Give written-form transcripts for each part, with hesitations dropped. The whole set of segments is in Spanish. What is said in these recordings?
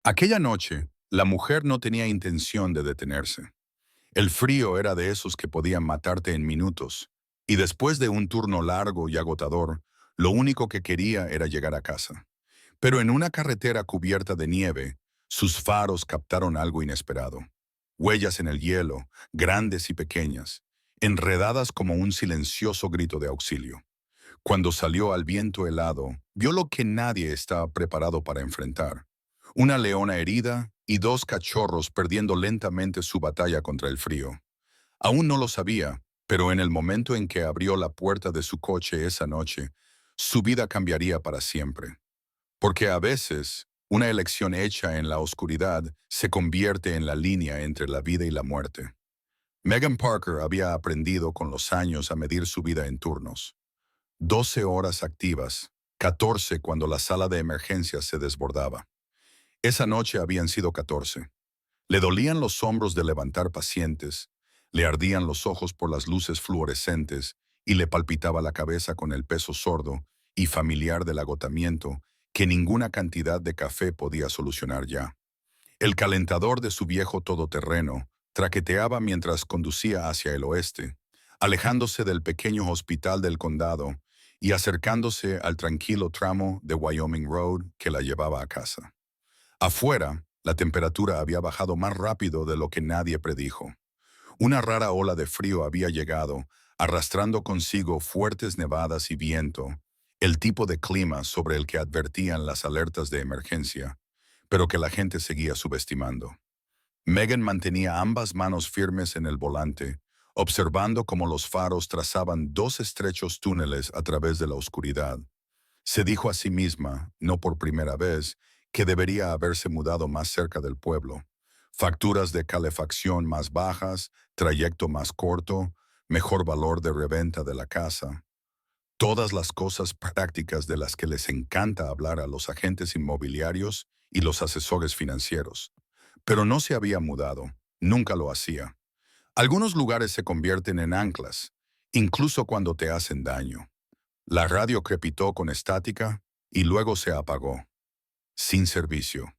Aquella noche, la mujer no tenía intención de detenerse. El frío era de esos que podían matarte en minutos, y después de un turno largo y agotador, lo único que quería era llegar a casa. Pero en una carretera cubierta de nieve, sus faros captaron algo inesperado. Huellas en el hielo, grandes y pequeñas, enredadas como un silencioso grito de auxilio. Cuando salió al viento helado, vio lo que nadie estaba preparado para enfrentar. Una leona herida y dos cachorros perdiendo lentamente su batalla contra el frío. Aún no lo sabía, pero en el momento en que abrió la puerta de su coche esa noche, su vida cambiaría para siempre. Porque a veces, una elección hecha en la oscuridad se convierte en la línea entre la vida y la muerte. Megan Parker había aprendido con los años a medir su vida en turnos. 12 horas activas, 14 cuando la sala de emergencias se desbordaba. Esa noche habían sido 14. Le dolían los hombros de levantar pacientes, le ardían los ojos por las luces fluorescentes y le palpitaba la cabeza con el peso sordo y familiar del agotamiento que ninguna cantidad de café podía solucionar ya. El calentador de su viejo todoterreno traqueteaba mientras conducía hacia el oeste, alejándose del pequeño hospital del condado y acercándose al tranquilo tramo de Wyoming Road que la llevaba a casa. Afuera, la temperatura había bajado más rápido de lo que nadie predijo. Una rara ola de frío había llegado, arrastrando consigo fuertes nevadas y viento, el tipo de clima sobre el que advertían las alertas de emergencia, pero que la gente seguía subestimando. Megan mantenía ambas manos firmes en el volante, observando cómo los faros trazaban dos estrechos túneles a través de la oscuridad. Se dijo a sí misma, no por primera vez, que debería haberse mudado más cerca del pueblo. Facturas de calefacción más bajas, trayecto más corto, mejor valor de reventa de la casa. Todas las cosas prácticas de las que les encanta hablar a los agentes inmobiliarios y los asesores financieros. Pero no se había mudado, nunca lo hacía. Algunos lugares se convierten en anclas, incluso cuando te hacen daño. La radio crepitó con estática y luego se apagó, sin servicio.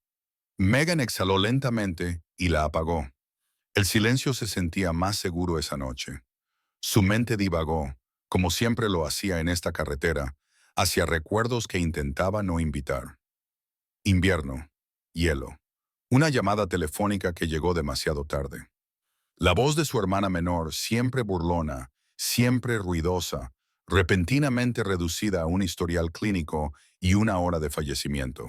Megan exhaló lentamente y la apagó. El silencio se sentía más seguro esa noche. Su mente divagó, como siempre lo hacía en esta carretera, hacia recuerdos que intentaba no invitar. Invierno, hielo, una llamada telefónica que llegó demasiado tarde. La voz de su hermana menor, siempre burlona, siempre ruidosa, repentinamente reducida a un historial clínico y una hora de fallecimiento.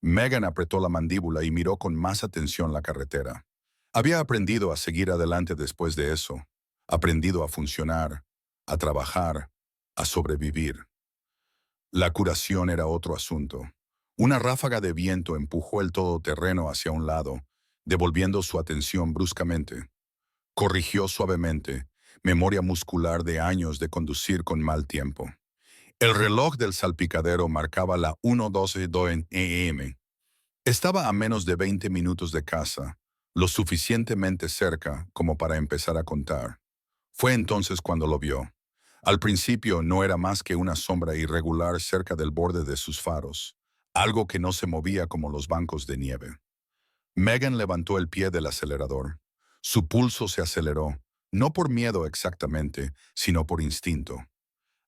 Megan apretó la mandíbula y miró con más atención la carretera. Había aprendido a seguir adelante después de eso, aprendido a funcionar, a trabajar, a sobrevivir. La curación era otro asunto. Una ráfaga de viento empujó el todoterreno hacia un lado, devolviendo su atención bruscamente. Corrigió suavemente, memoria muscular de años de conducir con mal tiempo. El reloj del salpicadero marcaba la 1:12 AM. Estaba a menos de 20 minutos de casa, lo suficientemente cerca como para empezar a contar. Fue entonces cuando lo vio. Al principio no era más que una sombra irregular cerca del borde de sus faros, algo que no se movía como los bancos de nieve. Megan levantó el pie del acelerador. Su pulso se aceleró, no por miedo exactamente, sino por instinto.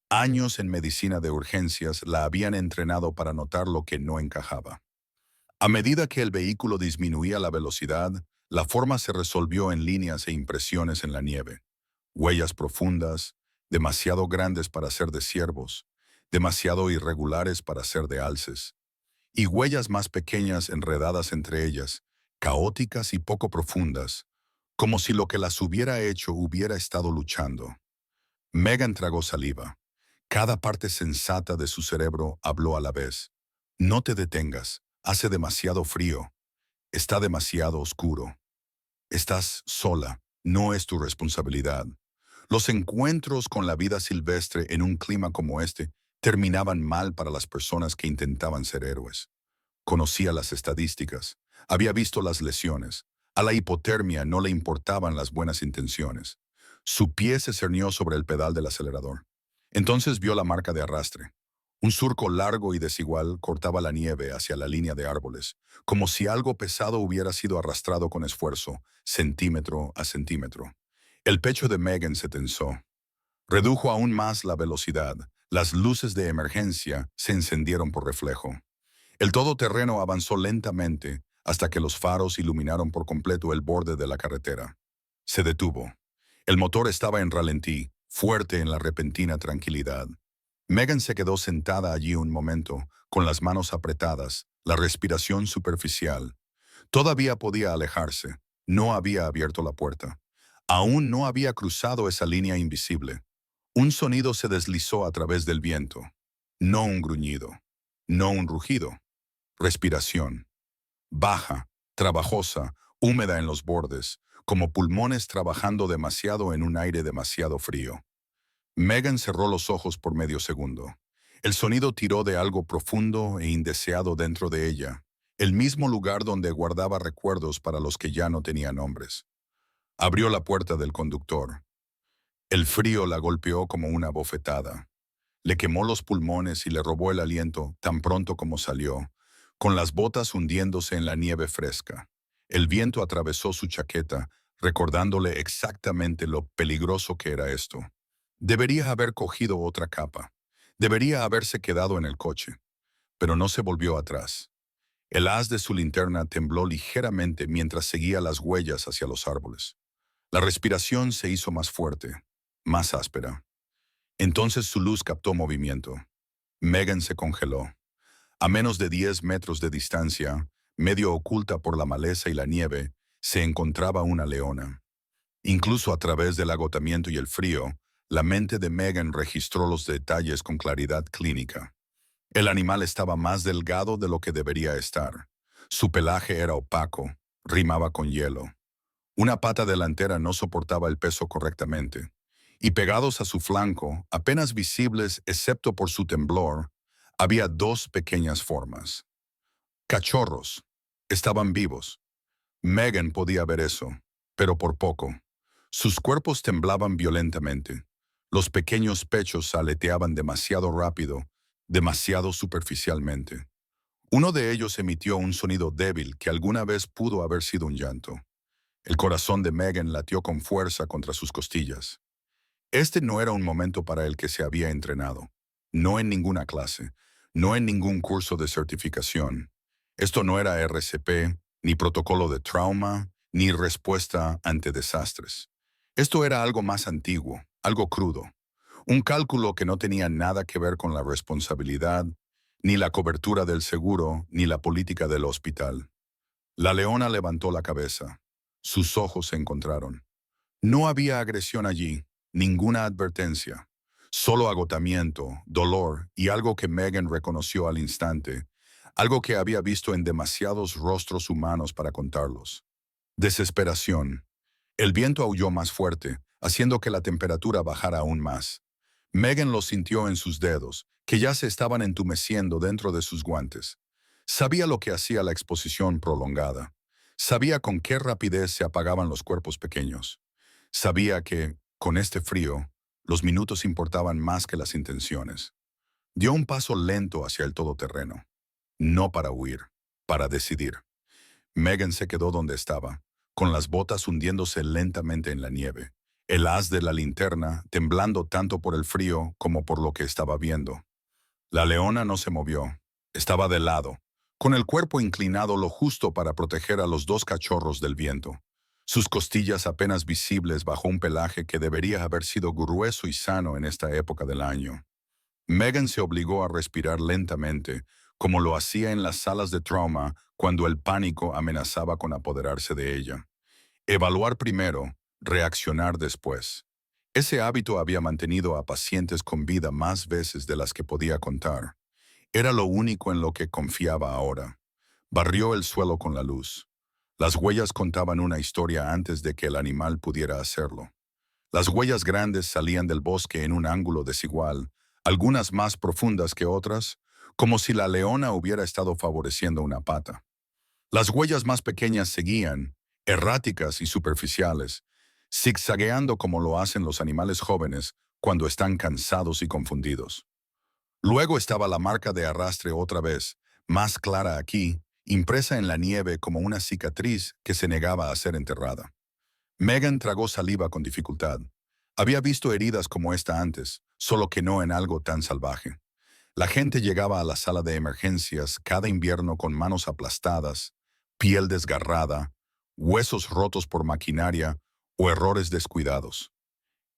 Años en medicina de urgencias la habían entrenado para notar lo que no encajaba. A medida que el vehículo disminuía la velocidad, la forma se resolvió en líneas e impresiones en la nieve. Huellas profundas, demasiado grandes para ser de ciervos, demasiado irregulares para ser de alces, y huellas más pequeñas enredadas entre ellas, caóticas y poco profundas, como si lo que las hubiera hecho hubiera estado luchando. Megan tragó saliva. Cada parte sensata de su cerebro habló a la vez. No te detengas, hace demasiado frío, está demasiado oscuro. Estás sola, no es tu responsabilidad. Los encuentros con la vida silvestre en un clima como este terminaban mal para las personas que intentaban ser héroes. Conocía las estadísticas, había visto las lesiones. A la hipotermia no le importaban las buenas intenciones. Su pie se cernió sobre el pedal del acelerador. Entonces vio la marca de arrastre. Un surco largo y desigual cortaba la nieve hacia la línea de árboles, como si algo pesado hubiera sido arrastrado con esfuerzo, centímetro a centímetro. El pecho de Megan se tensó. Redujo aún más la velocidad. Las luces de emergencia se encendieron por reflejo. El todoterreno avanzó lentamente hasta que los faros iluminaron por completo el borde de la carretera. Se detuvo. El motor estaba en ralentí, fuerte en la repentina tranquilidad. Megan se quedó sentada allí un momento, con las manos apretadas, la respiración superficial. Todavía podía alejarse. No había abierto la puerta. Aún no había cruzado esa línea invisible. Un sonido se deslizó a través del viento. No un gruñido. No un rugido. Respiración. Baja, trabajosa, húmeda en los bordes, como pulmones trabajando demasiado en un aire demasiado frío. Megan cerró los ojos por medio segundo. El sonido tiró de algo profundo e indeseado dentro de ella, el mismo lugar donde guardaba recuerdos para los que ya no tenían nombres. Abrió la puerta del conductor. El frío la golpeó como una bofetada. Le quemó los pulmones y le robó el aliento tan pronto como salió, con las botas hundiéndose en la nieve fresca. El viento atravesó su chaqueta, recordándole exactamente lo peligroso que era esto. Debería haber cogido otra capa. Debería haberse quedado en el coche. Pero no se volvió atrás. El haz de su linterna tembló ligeramente mientras seguía las huellas hacia los árboles. La respiración se hizo más fuerte, más áspera. Entonces su luz captó movimiento. Megan se congeló. A menos de 10 metros de distancia, medio oculta por la maleza y la nieve, se encontraba una leona. Incluso a través del agotamiento y el frío, la mente de Megan registró los detalles con claridad clínica. El animal estaba más delgado de lo que debería estar. Su pelaje era opaco, rimaba con hielo. Una pata delantera no soportaba el peso correctamente. Y pegados a su flanco, apenas visibles excepto por su temblor, había dos pequeñas formas. Cachorros. Estaban vivos. Megan podía ver eso, pero por poco. Sus cuerpos temblaban violentamente. Los pequeños pechos aleteaban demasiado rápido, demasiado superficialmente. Uno de ellos emitió un sonido débil que alguna vez pudo haber sido un llanto. El corazón de Megan latió con fuerza contra sus costillas. Este no era un momento para el que se había entrenado. No en ninguna clase, no en ningún curso de certificación. Esto no era RCP, ni protocolo de trauma, ni respuesta ante desastres. Esto era algo más antiguo, algo crudo. Un cálculo que no tenía nada que ver con la responsabilidad, ni la cobertura del seguro, ni la política del hospital. La leona levantó la cabeza. Sus ojos se encontraron. No había agresión allí, ninguna advertencia. Solo agotamiento, dolor y algo que Megan reconoció al instante, algo que había visto en demasiados rostros humanos para contarlos. Desesperación. El viento aulló más fuerte, haciendo que la temperatura bajara aún más. Megan lo sintió en sus dedos, que ya se estaban entumeciendo dentro de sus guantes. Sabía lo que hacía la exposición prolongada. Sabía con qué rapidez se apagaban los cuerpos pequeños. Sabía que, con este frío, los minutos importaban más que las intenciones. Dio un paso lento hacia el todoterreno. No para huir, para decidir. Megan se quedó donde estaba, con las botas hundiéndose lentamente en la nieve, el haz de la linterna temblando tanto por el frío como por lo que estaba viendo. La leona no se movió. Estaba de lado, con el cuerpo inclinado lo justo para proteger a los dos cachorros del viento. Sus costillas apenas visibles bajo un pelaje que debería haber sido grueso y sano en esta época del año. Megan se obligó a respirar lentamente, como lo hacía en las salas de trauma cuando el pánico amenazaba con apoderarse de ella. Evaluar primero, reaccionar después. Ese hábito había mantenido a pacientes con vida más veces de las que podía contar. Era lo único en lo que confiaba ahora. Barrió el suelo con la luz. Las huellas contaban una historia antes de que el animal pudiera hacerlo. Las huellas grandes salían del bosque en un ángulo desigual, algunas más profundas que otras, como si la leona hubiera estado favoreciendo una pata. Las huellas más pequeñas seguían, erráticas y superficiales, zigzagueando como lo hacen los animales jóvenes cuando están cansados y confundidos. Luego estaba la marca de arrastre otra vez, más clara aquí, impresa en la nieve como una cicatriz que se negaba a ser enterrada. Megan tragó saliva con dificultad. Había visto heridas como esta antes, solo que no en algo tan salvaje. La gente llegaba a la sala de emergencias cada invierno con manos aplastadas, piel desgarrada, huesos rotos por maquinaria o errores descuidados.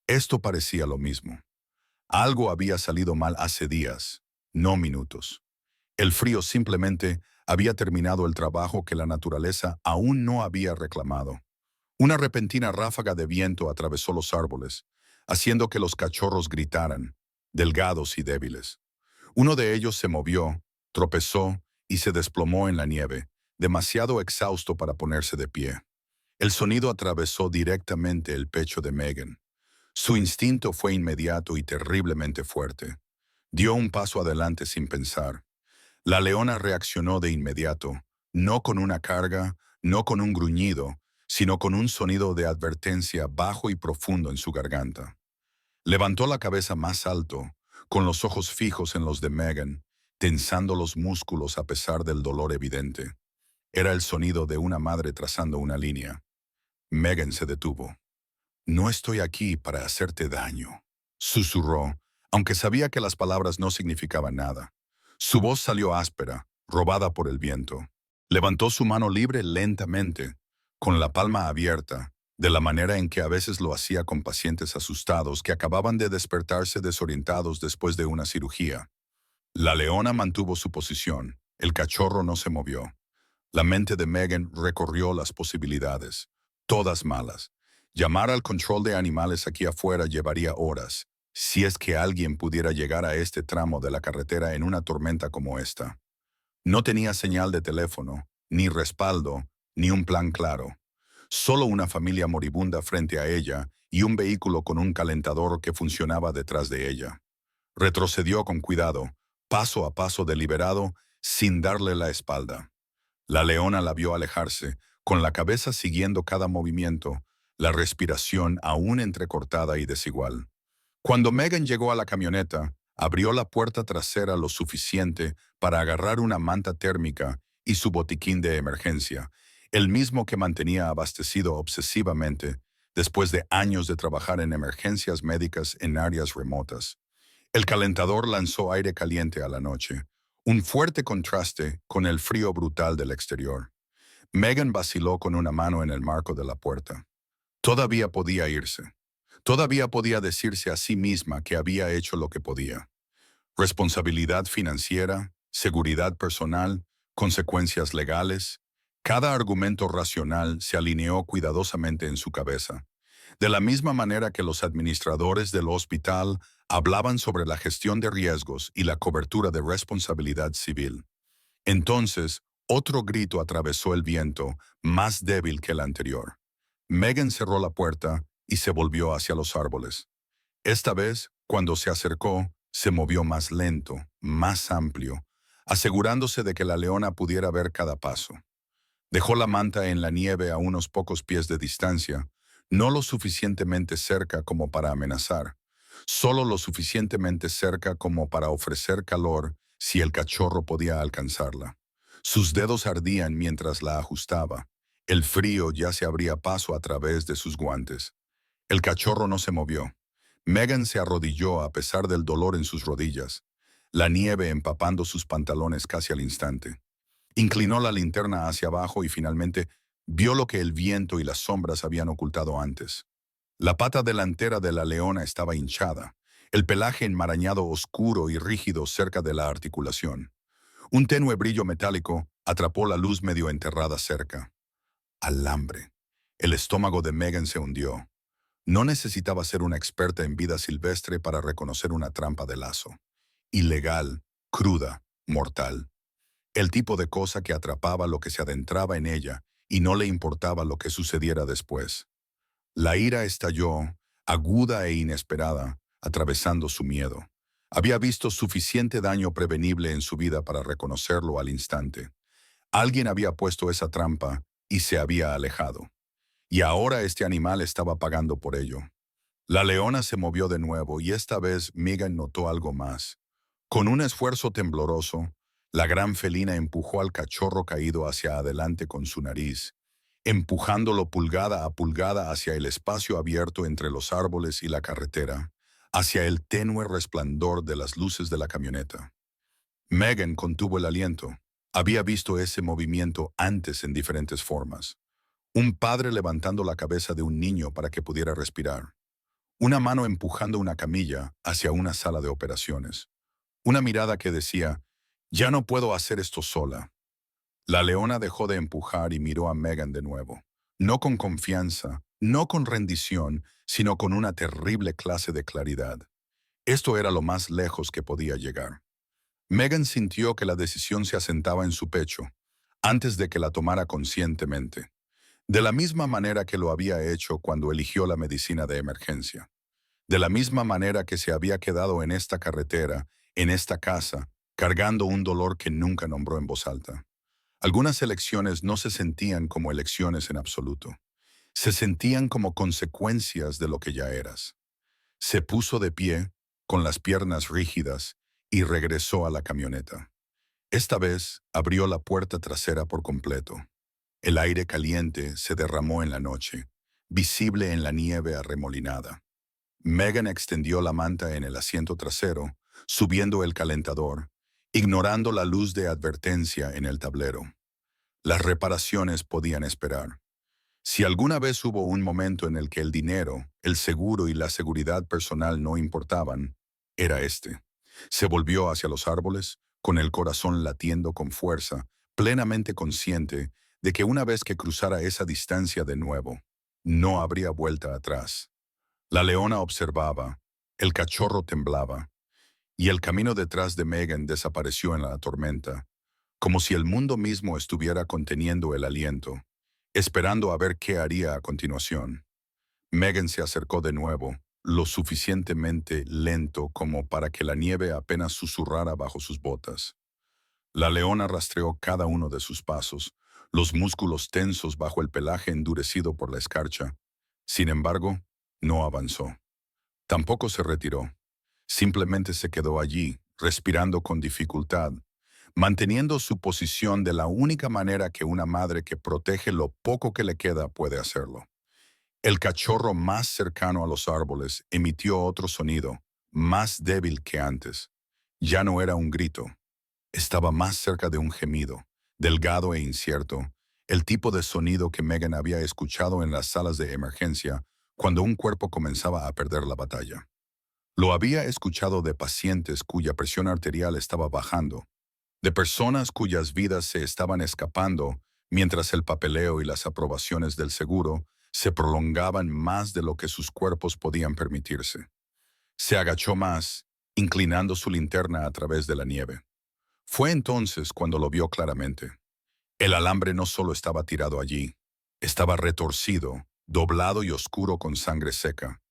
Esto parecía lo mismo. Algo había salido mal hace días, no minutos. El frío simplemente había terminado el trabajo que la naturaleza aún no había reclamado. Una repentina ráfaga de viento atravesó los árboles, haciendo que los cachorros gritaran, delgados y débiles. Uno de ellos se movió, tropezó y se desplomó en la nieve, demasiado exhausto para ponerse de pie. El sonido atravesó directamente el pecho de Megan. Su instinto fue inmediato y terriblemente fuerte. Dio un paso adelante sin pensar. La leona reaccionó de inmediato, no con una carga, no con un gruñido, sino con un sonido de advertencia bajo y profundo en su garganta. Levantó la cabeza más alto, con los ojos fijos en los de Megan, tensando los músculos a pesar del dolor evidente. Era el sonido de una madre trazando una línea. Megan se detuvo. «No estoy aquí para hacerte daño», susurró, aunque sabía que las palabras no significaban nada. Su voz salió áspera, robada por el viento. Levantó su mano libre lentamente, con la palma abierta, de la manera en que a veces lo hacía con pacientes asustados que acababan de despertarse desorientados después de una cirugía. La leona mantuvo su posición. El cachorro no se movió. La mente de Megan recorrió las posibilidades, todas malas. Llamar al control de animales aquí afuera llevaría horas, si es que alguien pudiera llegar a este tramo de la carretera en una tormenta como esta. No tenía señal de teléfono, ni respaldo, ni un plan claro. Solo una familia moribunda frente a ella y un vehículo con un calentador que funcionaba detrás de ella. Retrocedió con cuidado, paso a paso deliberado, sin darle la espalda. La leona la vio alejarse, con la cabeza siguiendo cada movimiento, la respiración aún entrecortada y desigual. Cuando Megan llegó a la camioneta, abrió la puerta trasera lo suficiente para agarrar una manta térmica y su botiquín de emergencia, el mismo que mantenía abastecido obsesivamente después de años de trabajar en emergencias médicas en áreas remotas. El calentador lanzó aire caliente a la noche, un fuerte contraste con el frío brutal del exterior. Megan vaciló con una mano en el marco de la puerta. Todavía podía irse. Todavía podía decirse a sí misma que había hecho lo que podía. Responsabilidad financiera, seguridad personal, consecuencias legales. Cada argumento racional se alineó cuidadosamente en su cabeza. De la misma manera que los administradores del hospital hablaban sobre la gestión de riesgos y la cobertura de responsabilidad civil. Entonces, otro grito atravesó el viento, más débil que el anterior. Megan cerró la puerta y se volvió hacia los árboles. Esta vez, cuando se acercó, se movió más lento, más amplio, asegurándose de que la leona pudiera ver cada paso. Dejó la manta en la nieve a unos pocos pies de distancia, no lo suficientemente cerca como para amenazar, solo lo suficientemente cerca como para ofrecer calor si el cachorro podía alcanzarla. Sus dedos ardían mientras la ajustaba. El frío ya se abría paso a través de sus guantes. El cachorro no se movió. Megan se arrodilló a pesar del dolor en sus rodillas, la nieve empapando sus pantalones casi al instante. Inclinó la linterna hacia abajo y finalmente vio lo que el viento y las sombras habían ocultado antes. La pata delantera de la leona estaba hinchada, el pelaje enmarañado oscuro y rígido cerca de la articulación. Un tenue brillo metálico atrapó la luz medio enterrada cerca. Alambre. El estómago de Megan se hundió. No necesitaba ser una experta en vida silvestre para reconocer una trampa de lazo. Ilegal, cruda, mortal. El tipo de cosa que atrapaba lo que se adentraba en ella y no le importaba lo que sucediera después. La ira estalló, aguda e inesperada, atravesando su miedo. Había visto suficiente daño prevenible en su vida para reconocerlo al instante. Alguien había puesto esa trampa y se había alejado. Y ahora este animal estaba pagando por ello. La leona se movió de nuevo y esta vez Megan notó algo más. Con un esfuerzo tembloroso, la gran felina empujó al cachorro caído hacia adelante con su nariz, empujándolo pulgada a pulgada hacia el espacio abierto entre los árboles y la carretera, hacia el tenue resplandor de las luces de la camioneta. Megan contuvo el aliento. Había visto ese movimiento antes en diferentes formas. Un padre levantando la cabeza de un niño para que pudiera respirar. Una mano empujando una camilla hacia una sala de operaciones. Una mirada que decía, ya no puedo hacer esto sola. La leona dejó de empujar y miró a Megan de nuevo. No con confianza, no con rendición, sino con una terrible clase de claridad. Esto era lo más lejos que podía llegar. Megan sintió que la decisión se asentaba en su pecho, antes de que la tomara conscientemente, de la misma manera que lo había hecho cuando eligió la medicina de emergencia, de la misma manera que se había quedado en esta carretera, en esta casa, cargando un dolor que nunca nombró en voz alta. Algunas elecciones no se sentían como elecciones en absoluto. Se sentían como consecuencias de lo que ya eras. Se puso de pie, con las piernas rígidas, y regresó a la camioneta. Esta vez abrió la puerta trasera por completo. El aire caliente se derramó en la noche, visible en la nieve arremolinada. Megan extendió la manta en el asiento trasero, subiendo el calentador, ignorando la luz de advertencia en el tablero. Las reparaciones podían esperar. Si alguna vez hubo un momento en el que el dinero, el seguro y la seguridad personal no importaban, era este. Se volvió hacia los árboles, con el corazón latiendo con fuerza, plenamente consciente de que una vez que cruzara esa distancia de nuevo, no habría vuelta atrás. La leona observaba, el cachorro temblaba, y el camino detrás de Megan desapareció en la tormenta, como si el mundo mismo estuviera conteniendo el aliento, esperando a ver qué haría a continuación. Megan se acercó de nuevo, lo suficientemente lento como para que la nieve apenas susurrara bajo sus botas. La leona rastreó cada uno de sus pasos, los músculos tensos bajo el pelaje endurecido por la escarcha. Sin embargo, no avanzó. Tampoco se retiró. Simplemente se quedó allí, respirando con dificultad, manteniendo su posición de la única manera que una madre que protege lo poco que le queda puede hacerlo. El cachorro más cercano a los árboles emitió otro sonido, más débil que antes. Ya no era un grito. Estaba más cerca de un gemido, delgado e incierto, el tipo de sonido que Megan había escuchado en las salas de emergencia cuando un cuerpo comenzaba a perder la batalla. Lo había escuchado de pacientes cuya presión arterial estaba bajando, de personas cuyas vidas se estaban escapando mientras el papeleo y las aprobaciones del seguro se prolongaban más de lo que sus cuerpos podían permitirse. Se agachó más, inclinando su linterna a través de la nieve. Fue entonces cuando lo vio claramente. El alambre no solo estaba tirado allí, estaba retorcido, doblado y oscuro con sangre seca.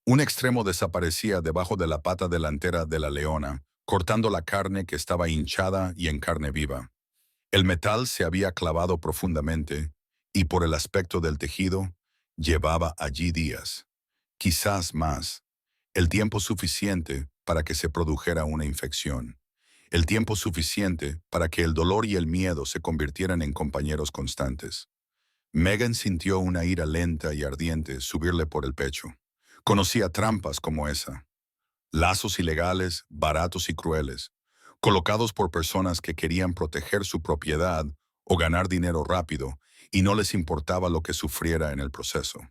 Un extremo desaparecía debajo de la pata delantera de la leona, cortando la carne que estaba hinchada y en carne viva. El metal se había clavado profundamente, y por el aspecto del tejido, llevaba allí días, quizás más, el tiempo suficiente para que se produjera una infección, el tiempo suficiente para que el dolor y el miedo se convirtieran en compañeros constantes. Megan sintió una ira lenta y ardiente subirle por el pecho. Conocía trampas como esa, lazos ilegales, baratos y crueles, colocados por personas que querían proteger su propiedad o ganar dinero rápido y no les importaba lo que sufriera en el proceso.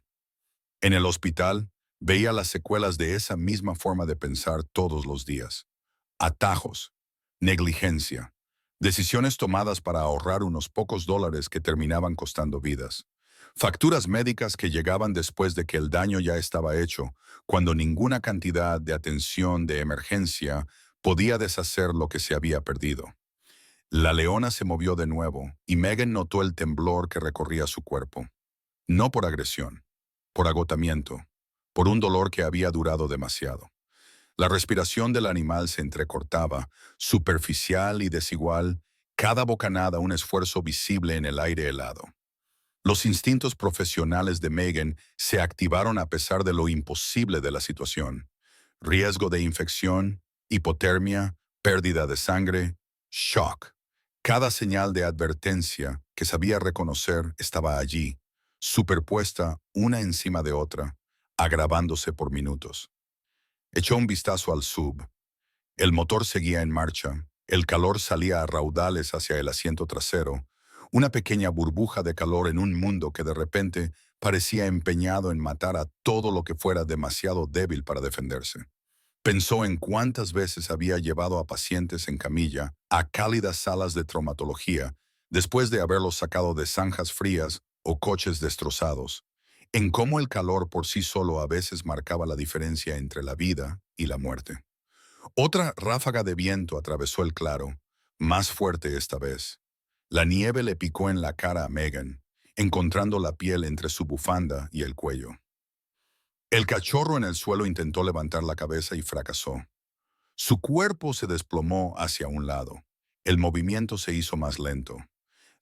En el hospital, veía las secuelas de esa misma forma de pensar todos los días. Atajos, negligencia, decisiones tomadas para ahorrar unos pocos dólares que terminaban costando vidas. Facturas médicas que llegaban después de que el daño ya estaba hecho, cuando ninguna cantidad de atención de emergencia podía deshacer lo que se había perdido. La leona se movió de nuevo y Megan notó el temblor que recorría su cuerpo. No por agresión, por agotamiento, por un dolor que había durado demasiado. La respiración del animal se entrecortaba, superficial y desigual, cada bocanada un esfuerzo visible en el aire helado. Los instintos profesionales de Megan se activaron a pesar de lo imposible de la situación. Riesgo de infección, hipotermia, pérdida de sangre, shock. Cada señal de advertencia que sabía reconocer estaba allí, superpuesta una encima de otra, agravándose por minutos. Echó un vistazo al sub. El motor seguía en marcha, el calor salía a raudales hacia el asiento trasero, una pequeña burbuja de calor en un mundo que de repente parecía empeñado en matar a todo lo que fuera demasiado débil para defenderse. Pensó en cuántas veces había llevado a pacientes en camilla a cálidas salas de traumatología después de haberlos sacado de zanjas frías o coches destrozados, en cómo el calor por sí solo a veces marcaba la diferencia entre la vida y la muerte. Otra ráfaga de viento atravesó el claro, más fuerte esta vez. La nieve le picó en la cara a Megan, encontrando la piel entre su bufanda y el cuello. El cachorro en el suelo intentó levantar la cabeza y fracasó. Su cuerpo se desplomó hacia un lado. El movimiento se hizo más lento.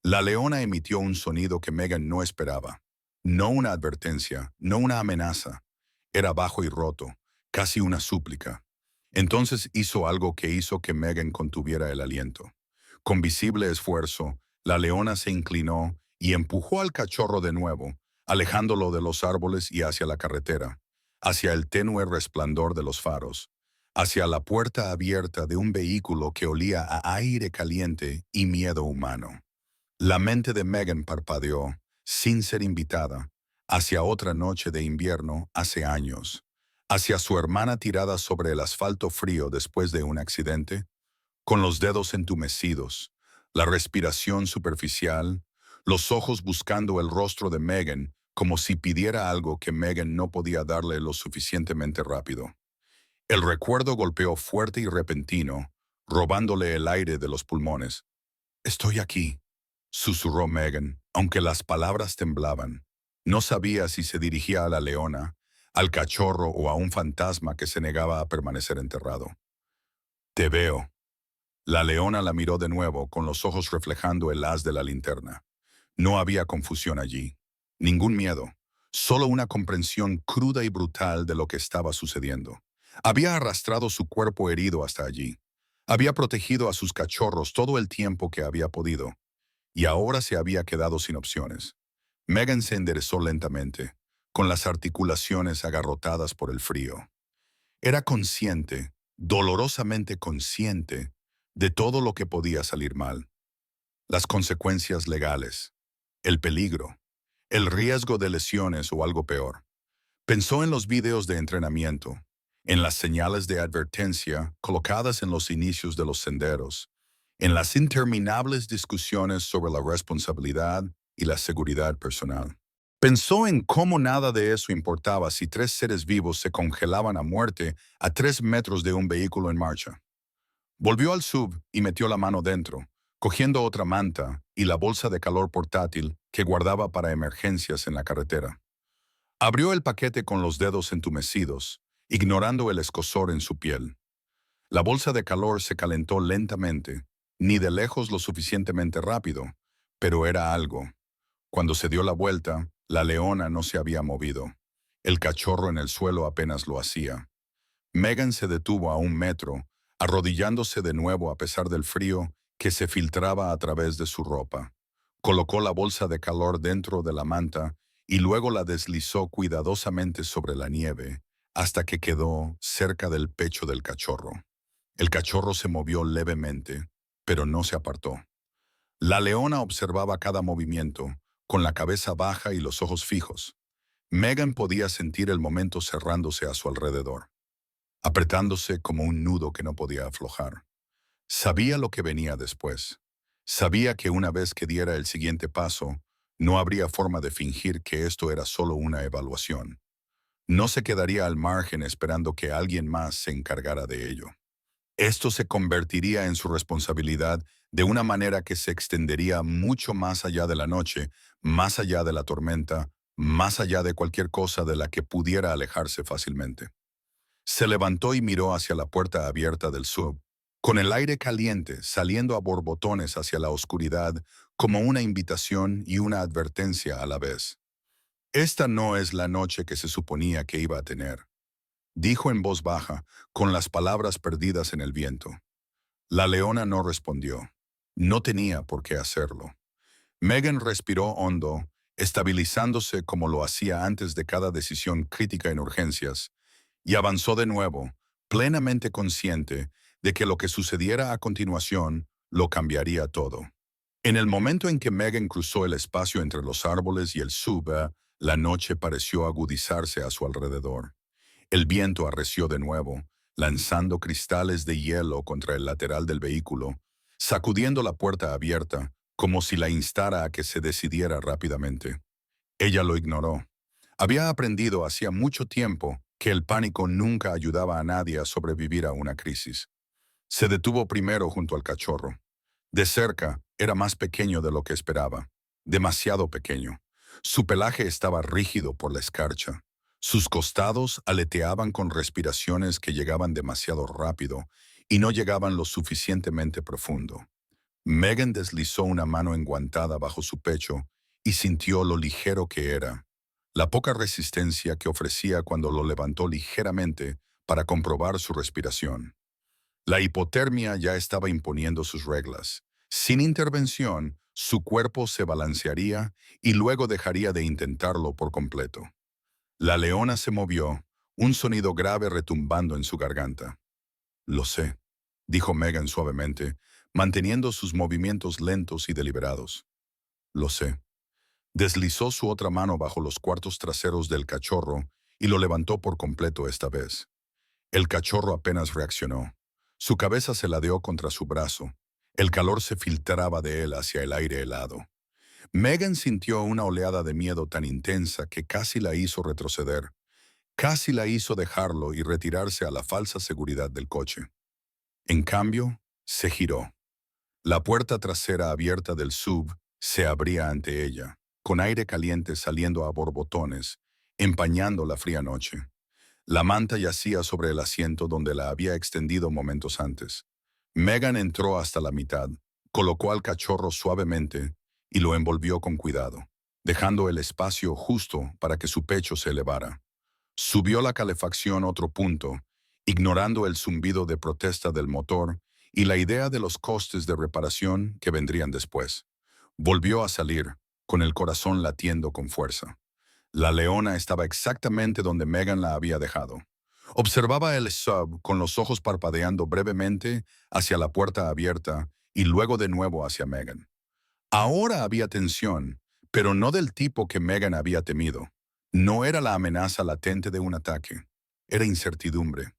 La leona emitió un sonido que Megan no esperaba. No una advertencia, no una amenaza. Era bajo y roto, casi una súplica. Entonces hizo algo que hizo que Megan contuviera el aliento. Con visible esfuerzo, la leona se inclinó y empujó al cachorro de nuevo, alejándolo de los árboles y hacia la carretera, hacia el tenue resplandor de los faros, hacia la puerta abierta de un vehículo que olía a aire caliente y miedo humano. La mente de Megan parpadeó, sin ser invitada, hacia otra noche de invierno hace años, hacia su hermana tirada sobre el asfalto frío después de un accidente, con los dedos entumecidos, la respiración superficial, los ojos buscando el rostro de Megan como si pidiera algo que Megan no podía darle lo suficientemente rápido. El recuerdo golpeó fuerte y repentino, robándole el aire de los pulmones. «Estoy aquí», susurró Megan, aunque las palabras temblaban. No sabía si se dirigía a la leona, al cachorro o a un fantasma que se negaba a permanecer enterrado. «Te veo». La leona la miró de nuevo, con los ojos reflejando el haz de la linterna. No había confusión allí, ningún miedo, solo una comprensión cruda y brutal de lo que estaba sucediendo. Había arrastrado su cuerpo herido hasta allí. Había protegido a sus cachorros todo el tiempo que había podido, y ahora se había quedado sin opciones. Megan se enderezó lentamente, con las articulaciones agarrotadas por el frío. Era consciente, dolorosamente consciente, de todo lo que podía salir mal. Las consecuencias legales, el peligro, el riesgo de lesiones o algo peor. Pensó en los videos de entrenamiento, en las señales de advertencia colocadas en los inicios de los senderos, en las interminables discusiones sobre la responsabilidad y la seguridad personal. Pensó en cómo nada de eso importaba si 3 seres vivos se congelaban a muerte a 3 metros de un vehículo en marcha. Volvió al sub y metió la mano dentro, cogiendo otra manta y la bolsa de calor portátil que guardaba para emergencias en la carretera. Abrió el paquete con los dedos entumecidos, ignorando el escozor en su piel. La bolsa de calor se calentó lentamente, ni de lejos lo suficientemente rápido, pero era algo. Cuando se dio la vuelta, la leona no se había movido. El cachorro en el suelo apenas lo hacía. Megan se detuvo a 1 metro, arrodillándose de nuevo a pesar del frío que se filtraba a través de su ropa. Colocó la bolsa de calor dentro de la manta y luego la deslizó cuidadosamente sobre la nieve hasta que quedó cerca del pecho del cachorro. El cachorro se movió levemente, pero no se apartó. La leona observaba cada movimiento, con la cabeza baja y los ojos fijos. Megan podía sentir el momento cerrándose a su alrededor, apretándose como un nudo que no podía aflojar. Sabía lo que venía después. Sabía que una vez que diera el siguiente paso, no habría forma de fingir que esto era solo una evaluación. No se quedaría al margen esperando que alguien más se encargara de ello. Esto se convertiría en su responsabilidad de una manera que se extendería mucho más allá de la noche, más allá de la tormenta, más allá de cualquier cosa de la que pudiera alejarse fácilmente. Se levantó y miró hacia la puerta abierta del sub, con el aire caliente saliendo a borbotones hacia la oscuridad como una invitación y una advertencia a la vez. Esta no es la noche que se suponía que iba a tener, dijo en voz baja, con las palabras perdidas en el viento. La leona no respondió. No tenía por qué hacerlo. Megan respiró hondo, estabilizándose como lo hacía antes de cada decisión crítica en urgencias, y avanzó de nuevo, plenamente consciente de que lo que sucediera a continuación lo cambiaría todo. En el momento en que Megan cruzó el espacio entre los árboles y el sub, la noche pareció agudizarse a su alrededor. El viento arreció de nuevo, lanzando cristales de hielo contra el lateral del vehículo, sacudiendo la puerta abierta, como si la instara a que se decidiera rápidamente. Ella lo ignoró. Había aprendido hacía mucho tiempo que el pánico nunca ayudaba a nadie a sobrevivir a una crisis. Se detuvo primero junto al cachorro. De cerca, era más pequeño de lo que esperaba. Demasiado pequeño. Su pelaje estaba rígido por la escarcha. Sus costados aleteaban con respiraciones que llegaban demasiado rápido y no llegaban lo suficientemente profundo. Megan deslizó una mano enguantada bajo su pecho y sintió lo ligero que era, la poca resistencia que ofrecía cuando lo levantó ligeramente para comprobar su respiración. La hipotermia ya estaba imponiendo sus reglas. Sin intervención, su cuerpo se balancearía y luego dejaría de intentarlo por completo. La leona se movió, un sonido grave retumbando en su garganta. «Lo sé», dijo Megan suavemente, manteniendo sus movimientos lentos y deliberados. «Lo sé». Deslizó su otra mano bajo los cuartos traseros del cachorro y lo levantó por completo esta vez. El cachorro apenas reaccionó. Su cabeza se ladeó contra su brazo. El calor se filtraba de él hacia el aire helado. Megan sintió una oleada de miedo tan intensa que casi la hizo retroceder. Casi la hizo dejarlo y retirarse a la falsa seguridad del coche. En cambio, se giró. La puerta trasera abierta del sub se abría ante ella, con aire caliente saliendo a borbotones, empañando la fría noche. La manta yacía sobre el asiento donde la había extendido momentos antes. Megan entró hasta la mitad, colocó al cachorro suavemente y lo envolvió con cuidado, dejando el espacio justo para que su pecho se elevara. Subió la calefacción otro punto, ignorando el zumbido de protesta del motor y la idea de los costes de reparación que vendrían después. Volvió a salir, con el corazón latiendo con fuerza. La leona estaba exactamente donde Megan la había dejado. Observaba el sub con los ojos parpadeando brevemente hacia la puerta abierta y luego de nuevo hacia Megan. Ahora había tensión, pero no del tipo que Megan había temido. No era la amenaza latente de un ataque. Era incertidumbre.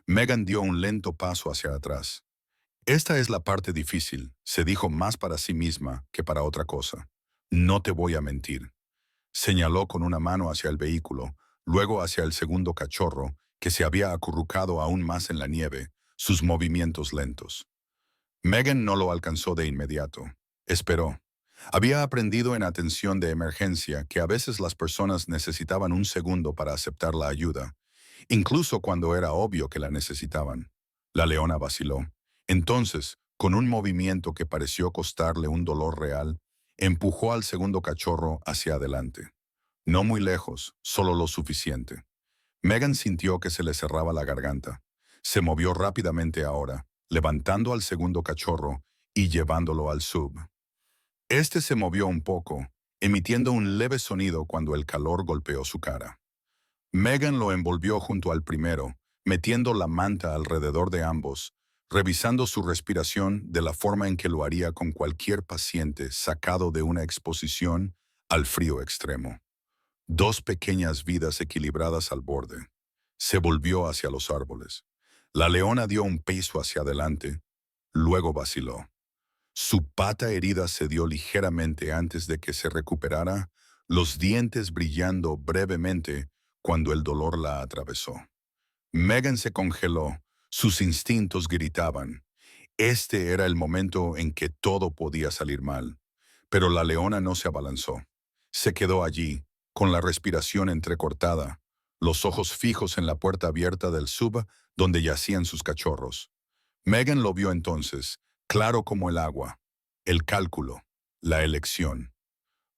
Megan dio un lento paso hacia atrás. «Esta es la parte difícil», se dijo más para sí misma que para otra cosa. «No te voy a mentir». Señaló con una mano hacia el vehículo, luego hacia el segundo cachorro, que se había acurrucado aún más en la nieve, sus movimientos lentos. Megan no lo alcanzó de inmediato. Esperó. Había aprendido en atención de emergencia que a veces las personas necesitaban un segundo para aceptar la ayuda, incluso cuando era obvio que la necesitaban. La leona vaciló. Entonces, con un movimiento que pareció costarle un dolor real, empujó al segundo cachorro hacia adelante. No muy lejos, solo lo suficiente. Megan sintió que se le cerraba la garganta. Se movió rápidamente ahora, levantando al segundo cachorro y llevándolo al sub. Este se movió un poco, emitiendo un leve sonido cuando el calor golpeó su cara. Megan lo envolvió junto al primero, metiendo la manta alrededor de ambos, revisando su respiración de la forma en que lo haría con cualquier paciente sacado de una exposición al frío extremo. Dos pequeñas vidas equilibradas al borde. Se volvió hacia los árboles. La leona dio un paso hacia adelante, luego vaciló. Su pata herida cedió ligeramente antes de que se recuperara, los dientes brillando brevemente cuando el dolor la atravesó. Megan se congeló, sus instintos gritaban. Este era el momento en que todo podía salir mal. Pero la leona no se abalanzó. Se quedó allí, con la respiración entrecortada, los ojos fijos en la puerta abierta del sub donde yacían sus cachorros. Megan lo vio entonces, claro como el agua. El cálculo, la elección.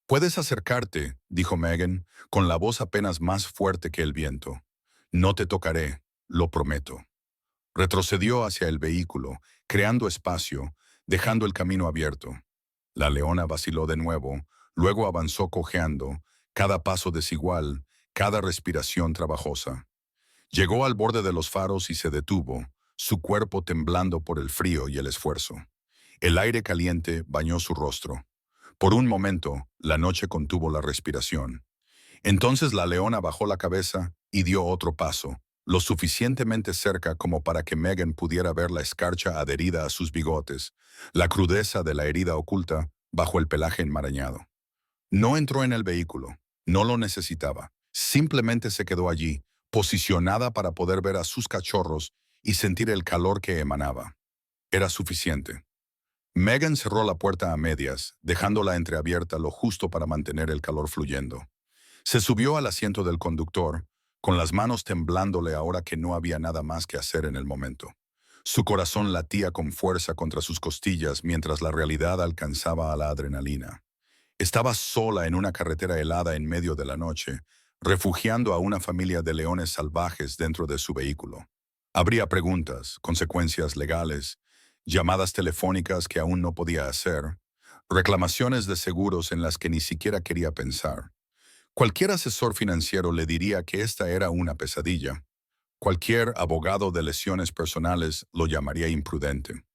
«Puedes acercarte», dijo Megan, con la voz apenas más fuerte que el viento. «No te tocaré, lo prometo». Retrocedió hacia el vehículo, creando espacio, dejando el camino abierto. La leona vaciló de nuevo, luego avanzó cojeando, cada paso desigual, cada respiración trabajosa. Llegó al borde de los faros y se detuvo, su cuerpo temblando por el frío y el esfuerzo. El aire caliente bañó su rostro. Por un momento, la noche contuvo la respiración. Entonces la leona bajó la cabeza y dio otro paso, lo suficientemente cerca como para que Megan pudiera ver la escarcha adherida a sus bigotes, la crudeza de la herida oculta bajo el pelaje enmarañado. No entró en el vehículo, no lo necesitaba, simplemente se quedó allí, posicionada para poder ver a sus cachorros y sentir el calor que emanaba. Era suficiente. Megan cerró la puerta a medias, dejándola entreabierta lo justo para mantener el calor fluyendo. Se subió al asiento del conductor, con las manos temblándole ahora que no había nada más que hacer en el momento. Su corazón latía con fuerza contra sus costillas mientras la realidad alcanzaba a la adrenalina. Estaba sola en una carretera helada en medio de la noche, refugiando a una familia de leones salvajes dentro de su vehículo. Habría preguntas, consecuencias legales, llamadas telefónicas que aún no podía hacer, reclamaciones de seguros en las que ni siquiera quería pensar. Cualquier asesor financiero le diría que esta era una pesadilla. Cualquier abogado de lesiones personales lo llamaría imprudente.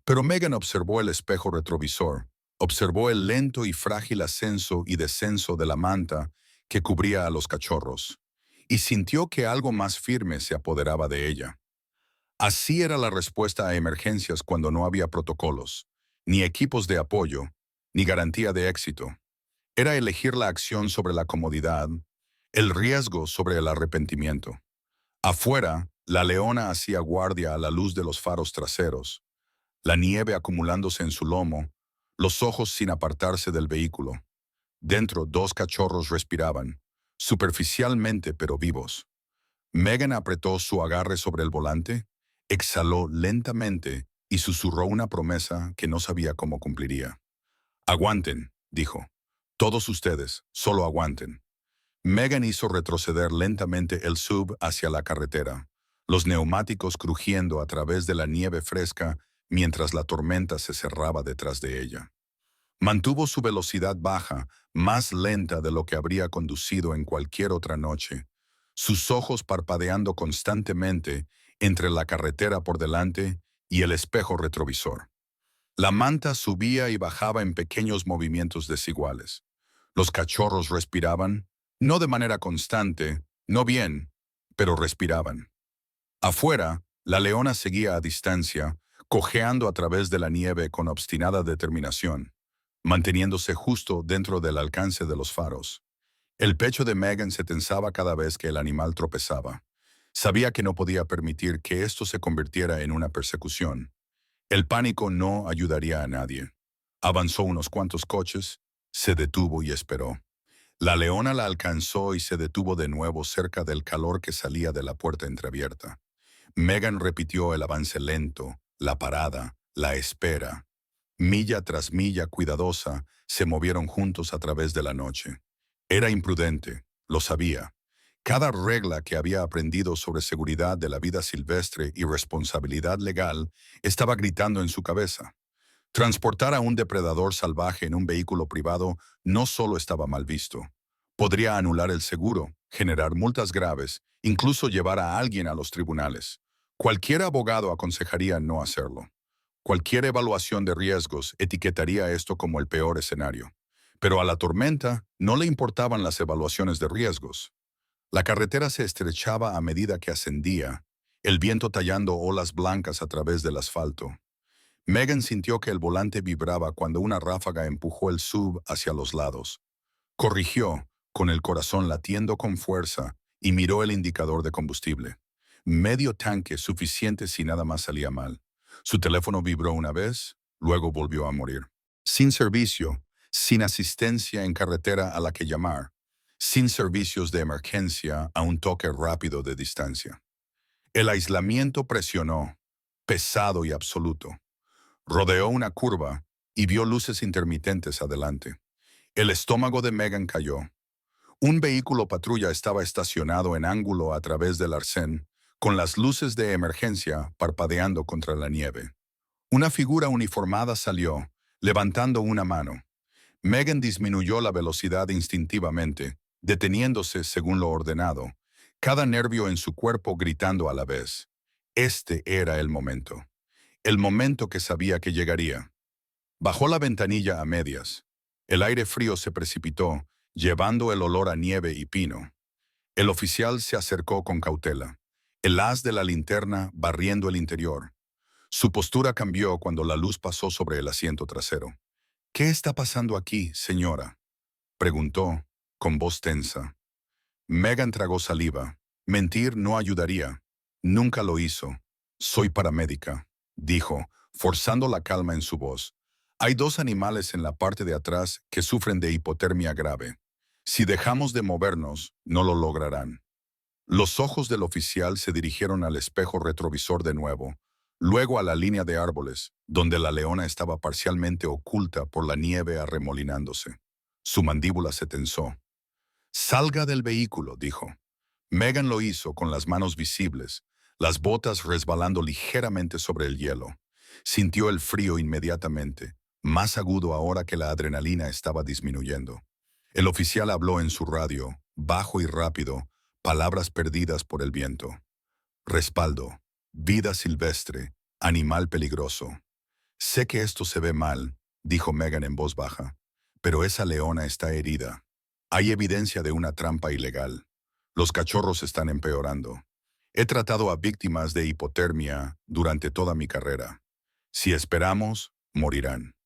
Pero Megan observó el espejo retrovisor, observó el lento y frágil ascenso y descenso de la manta que cubría a los cachorros, y sintió que algo más firme se apoderaba de ella. Así era la respuesta a emergencias cuando no había protocolos, ni equipos de apoyo, ni garantía de éxito. Era elegir la acción sobre la comodidad, el riesgo sobre el arrepentimiento. Afuera, la leona hacía guardia a la luz de los faros traseros, la nieve acumulándose en su lomo, los ojos sin apartarse del vehículo. Dentro, dos cachorros respiraban, superficialmente pero vivos. Megan apretó su agarre sobre el volante, exhaló lentamente y susurró una promesa que no sabía cómo cumpliría. «Aguanten», dijo. «Todos ustedes, solo aguanten». Megan hizo retroceder lentamente el sub hacia la carretera, los neumáticos crujiendo a través de la nieve fresca mientras la tormenta se cerraba detrás de ella. Mantuvo su velocidad baja, más lenta de lo que habría conducido en cualquier otra noche, sus ojos parpadeando constantemente entre la carretera por delante y el espejo retrovisor. La manta subía y bajaba en pequeños movimientos desiguales. Los cachorros respiraban, no de manera constante, no bien, pero respiraban. Afuera, la leona seguía a distancia, cojeando a través de la nieve con obstinada determinación, manteniéndose justo dentro del alcance de los faros. El pecho de Megan se tensaba cada vez que el animal tropezaba. Sabía que no podía permitir que esto se convirtiera en una persecución. El pánico no ayudaría a nadie. Avanzó unos cuantos coches, se detuvo y esperó. La leona la alcanzó y se detuvo de nuevo cerca del calor que salía de la puerta entreabierta. Megan repitió el avance lento, la parada, la espera. Milla tras milla cuidadosa, se movieron juntos a través de la noche. Era imprudente, lo sabía. Cada regla que había aprendido sobre seguridad de la vida silvestre y responsabilidad legal estaba gritando en su cabeza. Transportar a un depredador salvaje en un vehículo privado no solo estaba mal visto. Podría anular el seguro, generar multas graves, incluso llevar a alguien a los tribunales. Cualquier abogado aconsejaría no hacerlo. Cualquier evaluación de riesgos etiquetaría esto como el peor escenario. Pero a la tormenta no le importaban las evaluaciones de riesgos. La carretera se estrechaba a medida que ascendía, el viento tallando olas blancas a través del asfalto. Megan sintió que el volante vibraba cuando una ráfaga empujó el sub hacia los lados. Corrigió, con el corazón latiendo con fuerza, y miró el indicador de combustible. Medio tanque suficiente si nada más salía mal. Su teléfono vibró una vez, luego volvió a morir. Sin servicio, sin asistencia en carretera a la que llamar, sin servicios de emergencia a un toque rápido de distancia. El aislamiento presionó, pesado y absoluto. Rodeó una curva y vio luces intermitentes adelante. El estómago de Megan cayó. Un vehículo patrulla estaba estacionado en ángulo a través del arcén, con las luces de emergencia parpadeando contra la nieve. Una figura uniformada salió, levantando una mano. Megan disminuyó la velocidad instintivamente, deteniéndose según lo ordenado, cada nervio en su cuerpo gritando a la vez. Este era el momento que sabía que llegaría. Bajó la ventanilla a medias. El aire frío se precipitó, llevando el olor a nieve y pino. El oficial se acercó con cautela, el haz de la linterna barriendo el interior. Su postura cambió cuando la luz pasó sobre el asiento trasero. «¿Qué está pasando aquí, señora?», preguntó, con voz tensa. Megan tragó saliva. Mentir no ayudaría. Nunca lo hizo. «Soy paramédica», dijo, forzando la calma en su voz. «Hay dos animales en la parte de atrás que sufren de hipotermia grave. Si dejamos de movernos, no lo lograrán». Los ojos del oficial se dirigieron al espejo retrovisor de nuevo, luego a la línea de árboles, donde la leona estaba parcialmente oculta por la nieve arremolinándose. Su mandíbula se tensó. «Salga del vehículo», dijo. Megan lo hizo con las manos visibles, las botas resbalando ligeramente sobre el hielo. Sintió el frío inmediatamente, más agudo ahora que la adrenalina estaba disminuyendo. El oficial habló en su radio, bajo y rápido, palabras perdidas por el viento. «Respaldo, vida silvestre, animal peligroso». «Sé que esto se ve mal», dijo Megan en voz baja, «pero esa leona está herida. Hay evidencia de una trampa ilegal. Los cachorros están empeorando. He tratado a víctimas de hipotermia durante toda mi carrera. Si esperamos, morirán».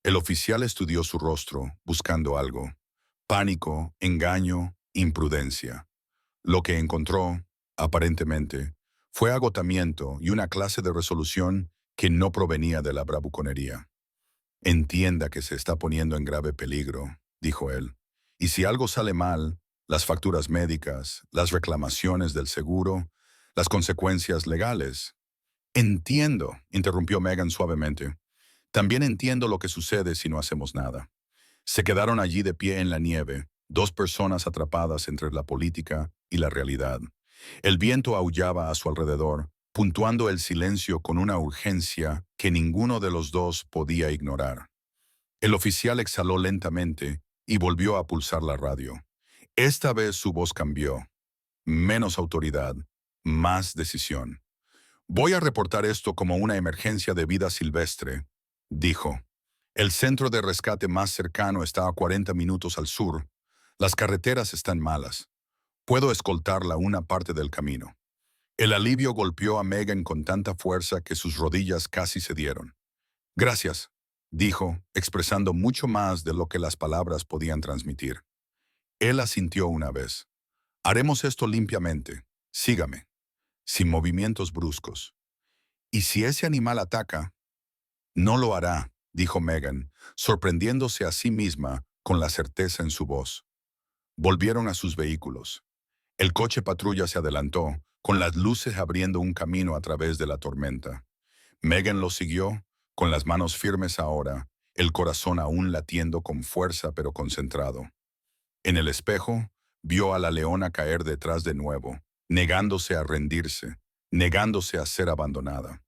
El oficial estudió su rostro, buscando algo. Pánico, engaño, imprudencia. Lo que encontró, aparentemente, fue agotamiento y una clase de resolución que no provenía de la bravuconería. «Entienda que se está poniendo en grave peligro», dijo él. «Y si algo sale mal, las facturas médicas, las reclamaciones del seguro, las consecuencias legales». «Entiendo», interrumpió Megan suavemente. «También entiendo lo que sucede si no hacemos nada». Se quedaron allí de pie en la nieve, dos personas atrapadas entre la política y la realidad. El viento aullaba a su alrededor, puntuando el silencio con una urgencia que ninguno de los dos podía ignorar. El oficial exhaló lentamente y volvió a pulsar la radio. Esta vez su voz cambió. Menos autoridad, más decisión. «Voy a reportar esto como una emergencia de vida silvestre», dijo. «El centro de rescate más cercano está a 40 minutos al sur. Las carreteras están malas. Puedo escoltarla una parte del camino». El alivio golpeó a Megan con tanta fuerza que sus rodillas casi cedieron. «Gracias», dijo, expresando mucho más de lo que las palabras podían transmitir. Él asintió una vez. «Haremos esto limpiamente. Sígame. Sin movimientos bruscos. ¿Y si ese animal ataca?» «No lo hará», dijo Megan, sorprendiéndose a sí misma con la certeza en su voz. Volvieron a sus vehículos. El coche patrulla se adelantó, con las luces abriendo un camino a través de la tormenta. Megan lo siguió, con las manos firmes ahora, el corazón aún latiendo con fuerza pero concentrado. En el espejo, vio a la leona caer detrás de nuevo, negándose a rendirse, negándose a ser abandonada.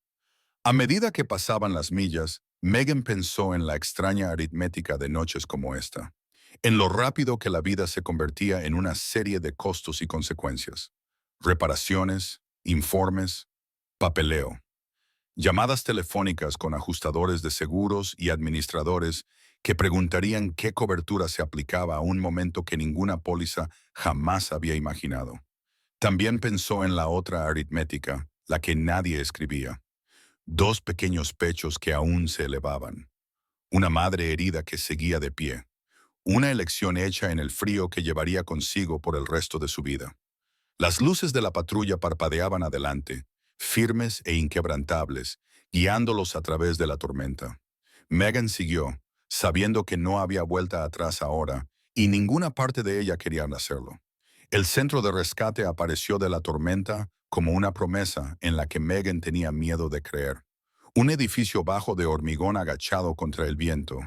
A medida que pasaban las millas, Megan pensó en la extraña aritmética de noches como esta, en lo rápido que la vida se convertía en una serie de costos y consecuencias. Reparaciones, informes, papeleo. Llamadas telefónicas con ajustadores de seguros y administradores que preguntarían qué cobertura se aplicaba a un momento que ninguna póliza jamás había imaginado. También pensó en la otra aritmética, la que nadie escribía. Dos pequeños pechos que aún se elevaban. Una madre herida que seguía de pie. Una elección hecha en el frío que llevaría consigo por el resto de su vida. Las luces de la patrulla parpadeaban adelante, firmes e inquebrantables, guiándolos a través de la tormenta. Megan siguió, sabiendo que no había vuelta atrás ahora, y ninguna parte de ella quería hacerlo. El centro de rescate apareció de la tormenta como una promesa en la que Megan tenía miedo de creer. Un edificio bajo de hormigón agachado contra el viento,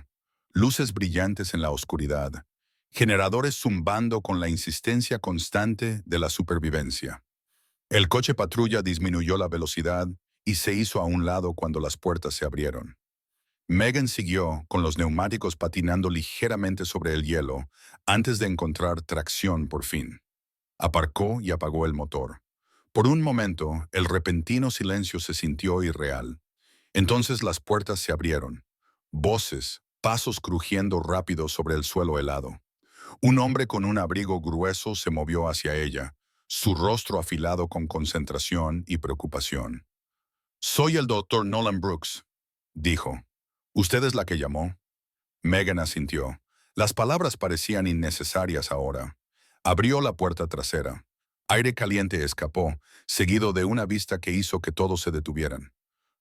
luces brillantes en la oscuridad, generadores zumbando con la insistencia constante de la supervivencia. El coche patrulla disminuyó la velocidad y se hizo a un lado cuando las puertas se abrieron. Megan siguió, con los neumáticos patinando ligeramente sobre el hielo, antes de encontrar tracción por fin. Aparcó y apagó el motor. Por un momento, el repentino silencio se sintió irreal. Entonces las puertas se abrieron. Voces, pasos crujiendo rápido sobre el suelo helado. Un hombre con un abrigo grueso se movió hacia ella, su rostro afilado con concentración y preocupación. «Soy el doctor Nolan Brooks», dijo. «¿Usted es la que llamó?» Megan asintió. Las palabras parecían innecesarias ahora. Abrió la puerta trasera. Aire caliente escapó, seguido de una vista que hizo que todos se detuvieran.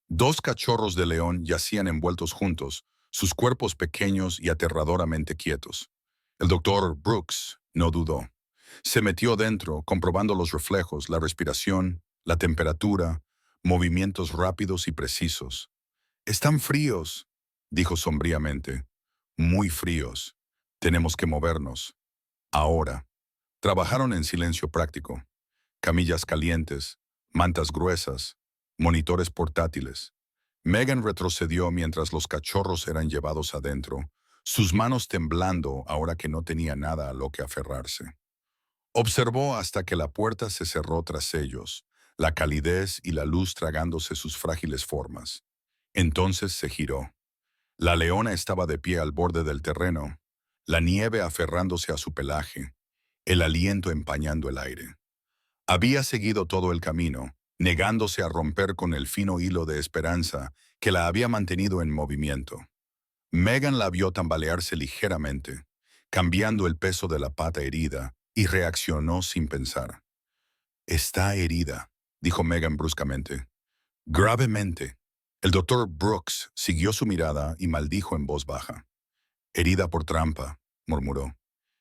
Dos cachorros de león yacían envueltos juntos, sus cuerpos pequeños y aterradoramente quietos. El doctor Brooks no dudó. Se metió dentro, comprobando los reflejos, la respiración, la temperatura, movimientos rápidos y precisos. «Están fríos», dijo sombríamente. «Muy fríos. Tenemos que movernos. Ahora». Trabajaron en silencio práctico. Camillas calientes, mantas gruesas, monitores portátiles. Megan retrocedió mientras los cachorros eran llevados adentro, sus manos temblando ahora que no tenía nada a lo que aferrarse. Observó hasta que la puerta se cerró tras ellos, la calidez y la luz tragándose sus frágiles formas. Entonces se giró. La leona estaba de pie al borde del terreno, la nieve aferrándose a su pelaje, el aliento empañando el aire. Había seguido todo el camino, negándose a romper con el fino hilo de esperanza que la había mantenido en movimiento. Megan la vio tambalearse ligeramente, cambiando el peso de la pata herida, y reaccionó sin pensar. «Está herida», dijo Megan bruscamente. «Gravemente». El doctor Brooks siguió su mirada y maldijo en voz baja. «Herida por trampa», murmuró.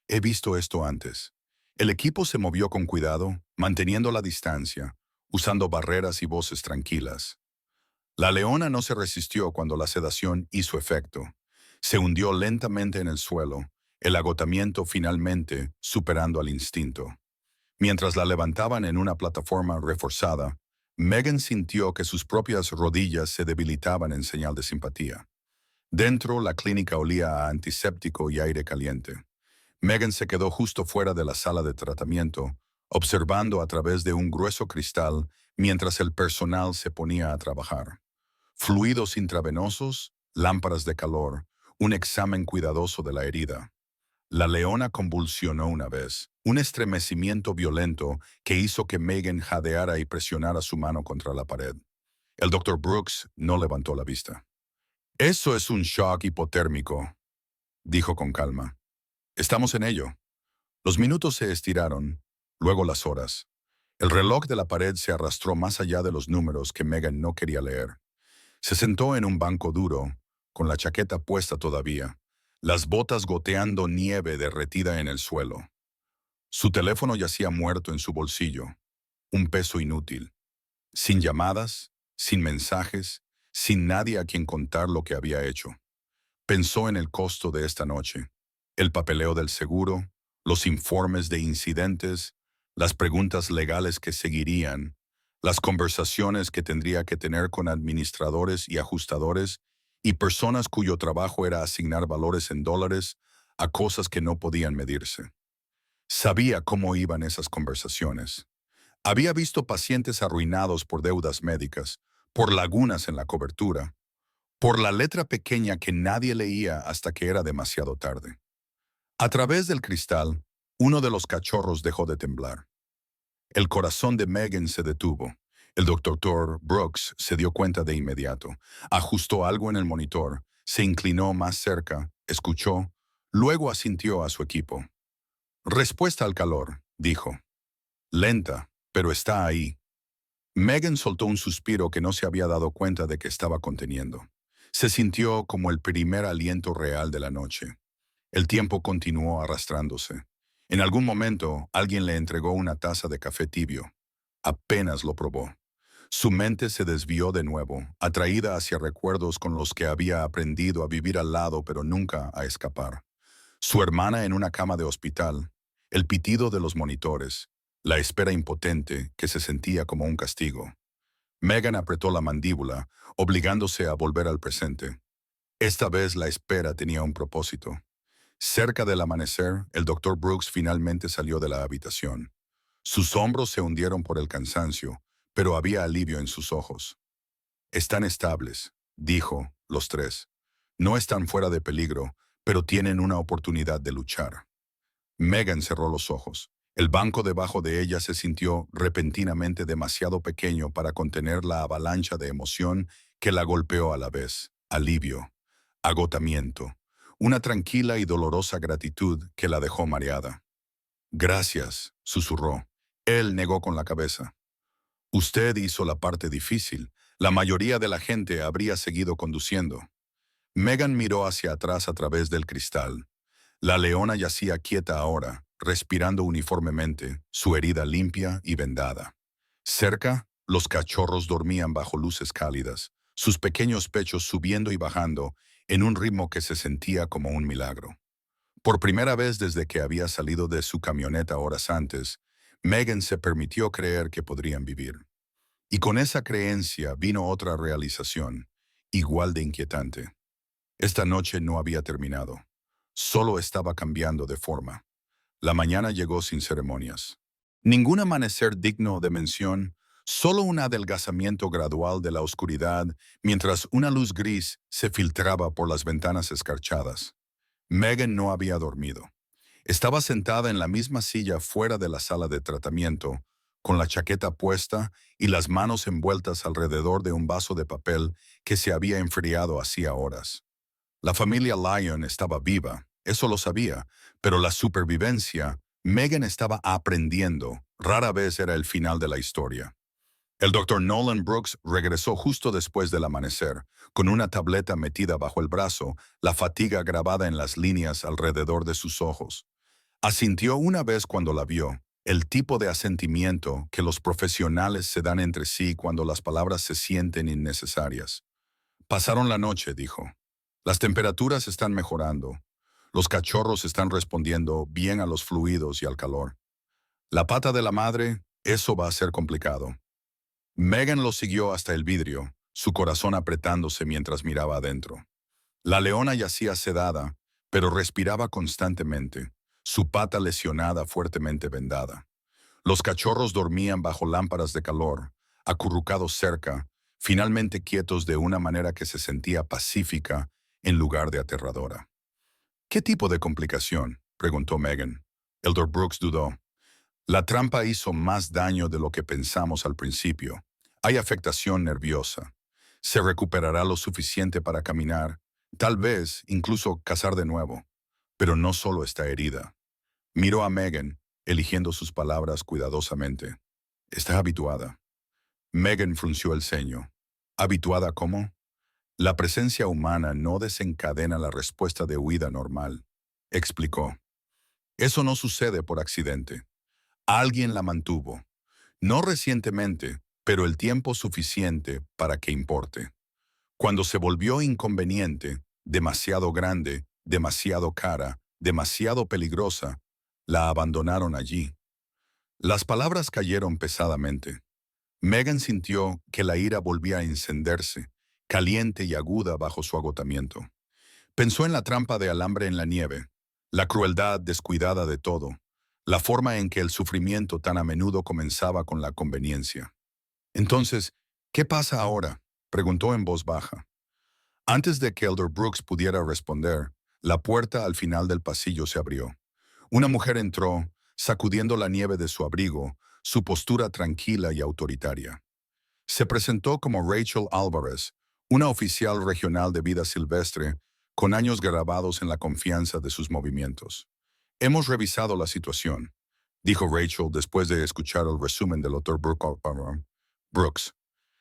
«He visto esto antes». El equipo se movió con cuidado, manteniendo la distancia, usando barreras y voces tranquilas. La leona no se resistió cuando la sedación hizo efecto. Se hundió lentamente en el suelo, el agotamiento finalmente superando al instinto. Mientras la levantaban en una plataforma reforzada, Megan sintió que sus propias rodillas se debilitaban en señal de simpatía. Dentro, la clínica olía a antiséptico y aire caliente. Megan se quedó justo fuera de la sala de tratamiento, observando a través de un grueso cristal mientras el personal se ponía a trabajar. Fluidos intravenosos, lámparas de calor, un examen cuidadoso de la herida. La leona convulsionó una vez, un estremecimiento violento que hizo que Megan jadeara y presionara su mano contra la pared. El doctor Brooks no levantó la vista. «Eso es un shock hipotérmico», dijo con calma. «Estamos en ello». Los minutos se estiraron, luego las horas. El reloj de la pared se arrastró más allá de los números que Megan no quería leer. Se sentó en un banco duro, con la chaqueta puesta todavía, las botas goteando nieve derretida en el suelo. Su teléfono yacía muerto en su bolsillo, un peso inútil. Sin llamadas, sin mensajes, sin nadie a quien contar lo que había hecho. Pensó en el costo de esta noche, el papeleo del seguro, los informes de incidentes, las preguntas legales que seguirían, las conversaciones que tendría que tener con administradores y ajustadores y personas cuyo trabajo era asignar valores en dólares a cosas que no podían medirse. Sabía cómo iban esas conversaciones. Había visto pacientes arruinados por deudas médicas, por lagunas en la cobertura, por la letra pequeña que nadie leía hasta que era demasiado tarde. A través del cristal, uno de los cachorros dejó de temblar. El corazón de Megan se detuvo. El doctor Brooks se dio cuenta de inmediato. Ajustó algo en el monitor, se inclinó más cerca, escuchó, luego asintió a su equipo. «Respuesta al calor», dijo. «Lenta, pero está ahí». Megan soltó un suspiro que no se había dado cuenta de que estaba conteniendo. Se sintió como el primer aliento real de la noche. El tiempo continuó arrastrándose. En algún momento, alguien le entregó una taza de café tibio. Apenas lo probó. Su mente se desvió de nuevo, atraída hacia recuerdos con los que había aprendido a vivir al lado pero nunca a escapar. Su hermana en una cama de hospital, el pitido de los monitores, la espera impotente que se sentía como un castigo. Megan apretó la mandíbula, obligándose a volver al presente. Esta vez la espera tenía un propósito. Cerca del amanecer, el doctor Brooks finalmente salió de la habitación. Sus hombros se hundieron por el cansancio, pero había alivio en sus ojos. Están estables, dijo, los tres. No están fuera de peligro, pero tienen una oportunidad de luchar. Megan cerró los ojos. El banco debajo de ella se sintió repentinamente demasiado pequeño para contener la avalancha de emoción que la golpeó a la vez. Alivio, agotamiento, una tranquila y dolorosa gratitud que la dejó mareada. Gracias, susurró. Él negó con la cabeza. Usted hizo la parte difícil. La mayoría de la gente habría seguido conduciendo. Megan miró hacia atrás a través del cristal. La leona yacía quieta ahora, respirando uniformemente, su herida limpia y vendada. Cerca, los cachorros dormían bajo luces cálidas, sus pequeños pechos subiendo y bajando en un ritmo que se sentía como un milagro. Por primera vez desde que había salido de su camioneta horas antes, Megan se permitió creer que podrían vivir. Y con esa creencia vino otra realización, igual de inquietante. Esta noche no había terminado. Solo estaba cambiando de forma. La mañana llegó sin ceremonias. Ningún amanecer digno de mención, solo un adelgazamiento gradual de la oscuridad mientras una luz gris se filtraba por las ventanas escarchadas. Megan no había dormido. Estaba sentada en la misma silla fuera de la sala de tratamiento, con la chaqueta puesta y las manos envueltas alrededor de un vaso de papel que se había enfriado hacía horas. La familia Lyon estaba viva, eso lo sabía, pero la supervivencia, Megan estaba aprendiendo, rara vez era el final de la historia. El doctor Nolan Brooks regresó justo después del amanecer, con una tableta metida bajo el brazo, la fatiga grabada en las líneas alrededor de sus ojos. Asintió una vez cuando la vio, el tipo de asentimiento que los profesionales se dan entre sí cuando las palabras se sienten innecesarias. Pasaron la noche, dijo. Las temperaturas están mejorando. Los cachorros están respondiendo bien a los fluidos y al calor. La pata de la madre, eso va a ser complicado. Megan lo siguió hasta el vidrio, su corazón apretándose mientras miraba adentro. La leona yacía sedada, pero respiraba constantemente, su pata lesionada fuertemente vendada. Los cachorros dormían bajo lámparas de calor, acurrucados cerca, finalmente quietos de una manera que se sentía pacífica en lugar de aterradora. ¿Qué tipo de complicación?, preguntó Megan. Elder Brooks dudó. La trampa hizo más daño de lo que pensamos al principio. Hay afectación nerviosa. Se recuperará lo suficiente para caminar, tal vez incluso cazar de nuevo. Pero no solo está herida. Miró a Megan, eligiendo sus palabras cuidadosamente. Está habituada. Megan frunció el ceño. ¿Habituada cómo? La presencia humana no desencadena la respuesta de huida normal, explicó. Eso no sucede por accidente. Alguien la mantuvo. No recientemente, pero el tiempo suficiente para que importe. Cuando se volvió inconveniente, demasiado grande, demasiado cara, demasiado peligrosa, la abandonaron allí. Las palabras cayeron pesadamente. Megan sintió que la ira volvía a encenderse, caliente y aguda bajo su agotamiento. Pensó en la trampa de alambre en la nieve, la crueldad descuidada de todo, la forma en que el sufrimiento tan a menudo comenzaba con la conveniencia. Entonces, ¿qué pasa ahora?, preguntó en voz baja. Antes de que Elder Brooks pudiera responder, la puerta al final del pasillo se abrió. Una mujer entró, sacudiendo la nieve de su abrigo, su postura tranquila y autoritaria. Se presentó como Rachel Álvarez, una oficial regional de vida silvestre, con años grabados en la confianza de sus movimientos. Hemos revisado la situación, dijo Rachel después de escuchar el resumen del Dr. Brooks.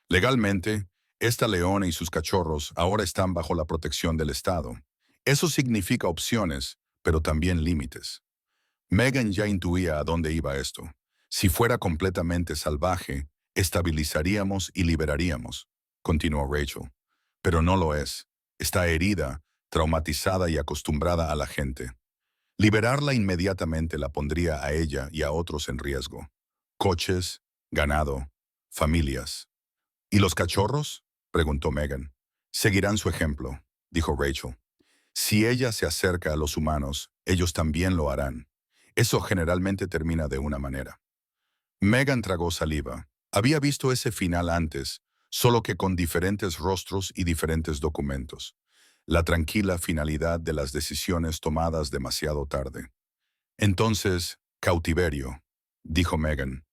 Legalmente, esta leona y sus cachorros ahora están bajo la protección del Estado. Eso significa opciones, pero también límites. Megan ya intuía a dónde iba esto. Si fuera completamente salvaje, estabilizaríamos y liberaríamos, continuó Rachel. Pero no lo es. Está herida, traumatizada y acostumbrada a la gente. Liberarla inmediatamente la pondría a ella y a otros en riesgo. Coches, ganado, familias. ¿Y los cachorros?, preguntó Megan. Seguirán su ejemplo, dijo Rachel. Si ella se acerca a los humanos, ellos también lo harán. Eso generalmente termina de una manera. Megan tragó saliva. Había visto ese final antes, solo que con diferentes rostros y diferentes documentos. La tranquila finalidad de las decisiones tomadas demasiado tarde. Entonces, cautiverio, dijo Megan.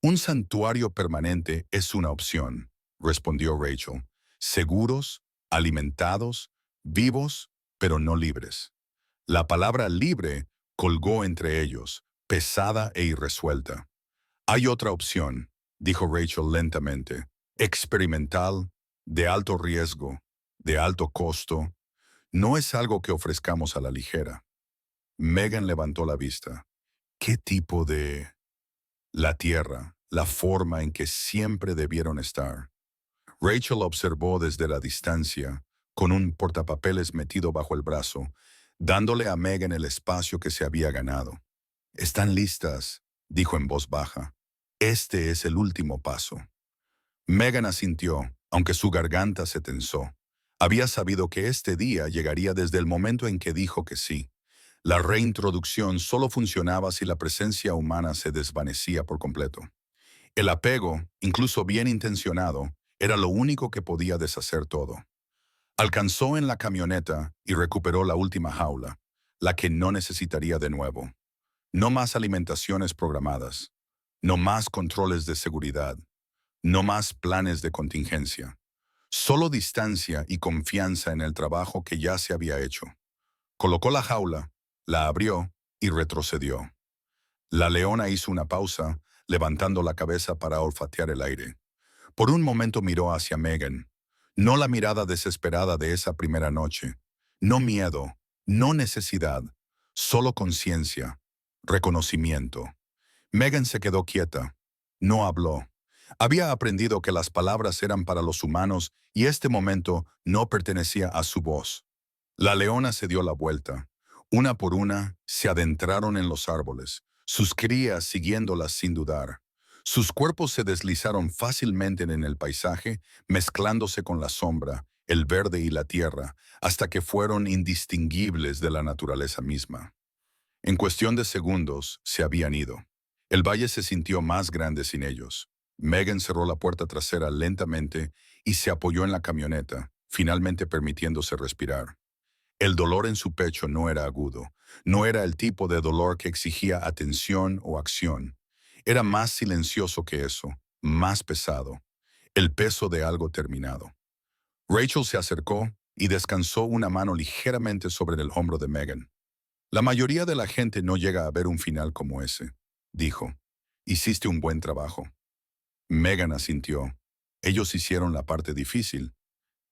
Un santuario permanente es una opción, respondió Rachel. Seguros, alimentados, vivos, pero no libres. La palabra libre colgó entre ellos, pesada e irresuelta. Hay otra opción, dijo Rachel lentamente, experimental, de alto riesgo, de alto costo. No es algo que ofrezcamos a la ligera. Megan levantó la vista. ¿Qué tipo de...? La tierra, la forma en que siempre debieron estar. Rachel observó desde la distancia, con un portapapeles metido bajo el brazo, dándole a Megan el espacio que se había ganado. «Están listas», dijo en voz baja. «Este es el último paso». Megan asintió, aunque su garganta se tensó. Había sabido que este día llegaría desde el momento en que dijo que sí. La reintroducción solo funcionaba si la presencia humana se desvanecía por completo. El apego, incluso bien intencionado, era lo único que podía deshacer todo. Alcanzó en la camioneta y recuperó la última jaula, la que no necesitaría de nuevo. No más alimentaciones programadas, no más controles de seguridad, no más planes de contingencia. Solo distancia y confianza en el trabajo que ya se había hecho. Colocó la jaula, la abrió y retrocedió. La leona hizo una pausa, levantando la cabeza para olfatear el aire. Por un momento miró hacia Megan. No la mirada desesperada de esa primera noche. No miedo, no necesidad, solo conciencia, reconocimiento. Megan se quedó quieta. No habló. Había aprendido que las palabras eran para los humanos y este momento no pertenecía a su voz. La leona se dio la vuelta. Una por una, se adentraron en los árboles, sus crías siguiéndolas sin dudar. Sus cuerpos se deslizaron fácilmente en el paisaje, mezclándose con la sombra, el verde y la tierra, hasta que fueron indistinguibles de la naturaleza misma. En cuestión de segundos, se habían ido. El valle se sintió más grande sin ellos. Megan cerró la puerta trasera lentamente y se apoyó en la camioneta, finalmente permitiéndose respirar. El dolor en su pecho no era agudo, no era el tipo de dolor que exigía atención o acción. Era más silencioso que eso, más pesado, el peso de algo terminado. Rachel se acercó y descansó una mano ligeramente sobre el hombro de Megan. La mayoría de la gente no llega a ver un final como ese, dijo. Hiciste un buen trabajo. Megan asintió. Ellos hicieron la parte difícil.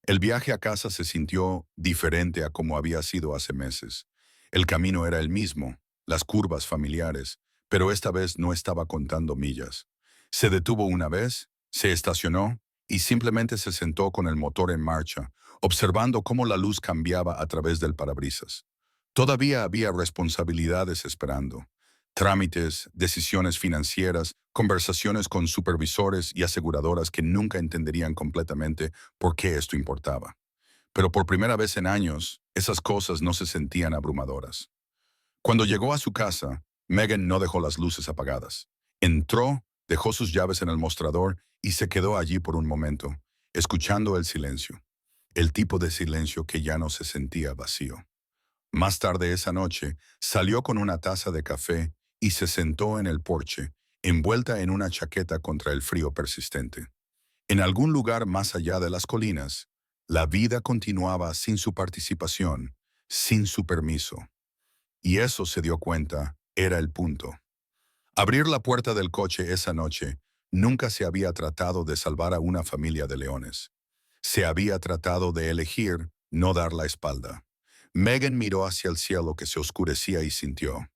El viaje a casa se sintió diferente a como había sido hace meses. El camino era el mismo, las curvas familiares, pero esta vez no estaba contando millas. Se detuvo una vez, se estacionó y simplemente se sentó con el motor en marcha, observando cómo la luz cambiaba a través del parabrisas. Todavía había responsabilidades esperando. Trámites, decisiones financieras, conversaciones con supervisores y aseguradoras que nunca entenderían completamente por qué esto importaba. Pero por primera vez en años, esas cosas no se sentían abrumadoras. Cuando llegó a su casa, Megan no dejó las luces apagadas. Entró, dejó sus llaves en el mostrador y se quedó allí por un momento, escuchando el silencio. El tipo de silencio que ya no se sentía vacío. Más tarde esa noche, salió con una taza de café y se sentó en el porche, envuelta en una chaqueta contra el frío persistente. En algún lugar más allá de las colinas, la vida continuaba sin su participación, sin su permiso. Y eso se dio cuenta, era el punto. Abrir la puerta del coche esa noche nunca se había tratado de salvar a una familia de leones. Se había tratado de elegir no dar la espalda. Megan miró hacia el cielo que se oscurecía y sintió.